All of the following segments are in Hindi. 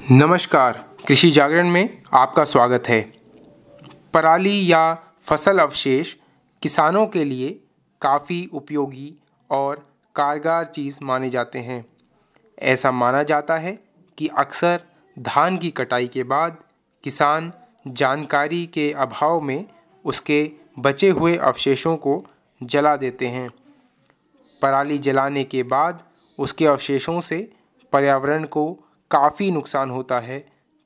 नमस्कार, कृषि जागरण में आपका स्वागत है। पराली या फसल अवशेष किसानों के लिए काफ़ी उपयोगी और कारगर चीज़ माने जाते हैं। ऐसा माना जाता है कि अक्सर धान की कटाई के बाद किसान जानकारी के अभाव में उसके बचे हुए अवशेषों को जला देते हैं। पराली जलाने के बाद उसके अवशेषों से पर्यावरण को काफ़ी नुकसान होता है,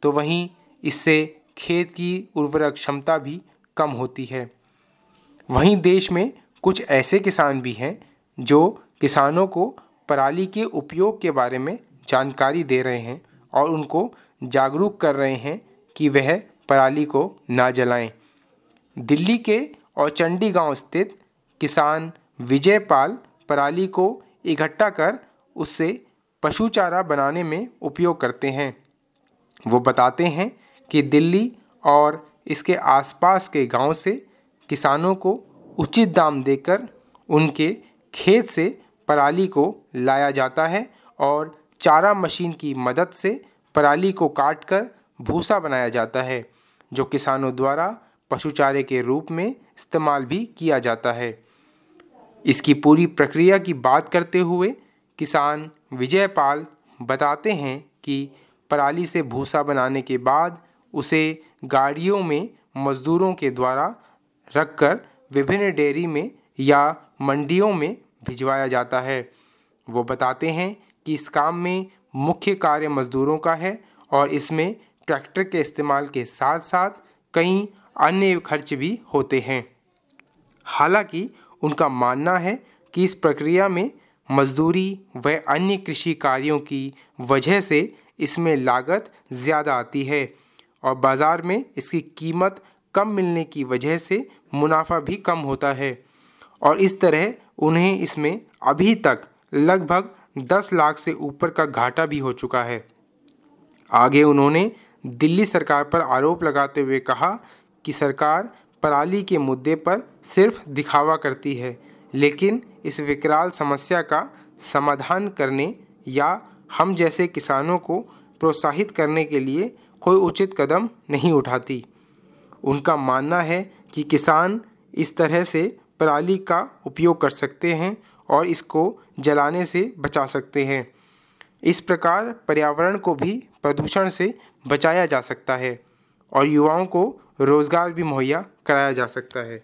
तो वहीं इससे खेत की उर्वरक क्षमता भी कम होती है। वहीं देश में कुछ ऐसे किसान भी हैं जो किसानों को पराली के उपयोग के बारे में जानकारी दे रहे हैं और उनको जागरूक कर रहे हैं कि वह पराली को ना जलाएं। दिल्ली के औचंडी गांव स्थित किसान विजय पाल पराली को इकट्ठा कर उससे पशु चारा बनाने में उपयोग करते हैं। वो बताते हैं कि दिल्ली और इसके आसपास के गांव से किसानों को उचित दाम देकर उनके खेत से पराली को लाया जाता है और चारा मशीन की मदद से पराली को काटकर भूसा बनाया जाता है, जो किसानों द्वारा पशु चारे के रूप में इस्तेमाल भी किया जाता है। इसकी पूरी प्रक्रिया की बात करते हुए किसान विजय पाल बताते हैं कि पराली से भूसा बनाने के बाद उसे गाड़ियों में मजदूरों के द्वारा रखकर विभिन्न डेयरी में या मंडियों में भिजवाया जाता है। वो बताते हैं कि इस काम में मुख्य कार्य मजदूरों का है और इसमें ट्रैक्टर के इस्तेमाल के साथ साथ कई अन्य खर्च भी होते हैं। हालांकि उनका मानना है कि इस प्रक्रिया में मजदूरी व अन्य कृषि कार्यों की वजह से इसमें लागत ज़्यादा आती है और बाज़ार में इसकी कीमत कम मिलने की वजह से मुनाफा भी कम होता है और इस तरह उन्हें इसमें अभी तक लगभग 10 लाख से ऊपर का घाटा भी हो चुका है। आगे उन्होंने दिल्ली सरकार पर आरोप लगाते हुए कहा कि सरकार पराली के मुद्दे पर सिर्फ दिखावा करती है, लेकिन इस विकराल समस्या का समाधान करने या हम जैसे किसानों को प्रोत्साहित करने के लिए कोई उचित कदम नहीं उठाती। उनका मानना है कि किसान इस तरह से पराली का उपयोग कर सकते हैं और इसको जलाने से बचा सकते हैं। इस प्रकार पर्यावरण को भी प्रदूषण से बचाया जा सकता है और युवाओं को रोज़गार भी मुहैया कराया जा सकता है।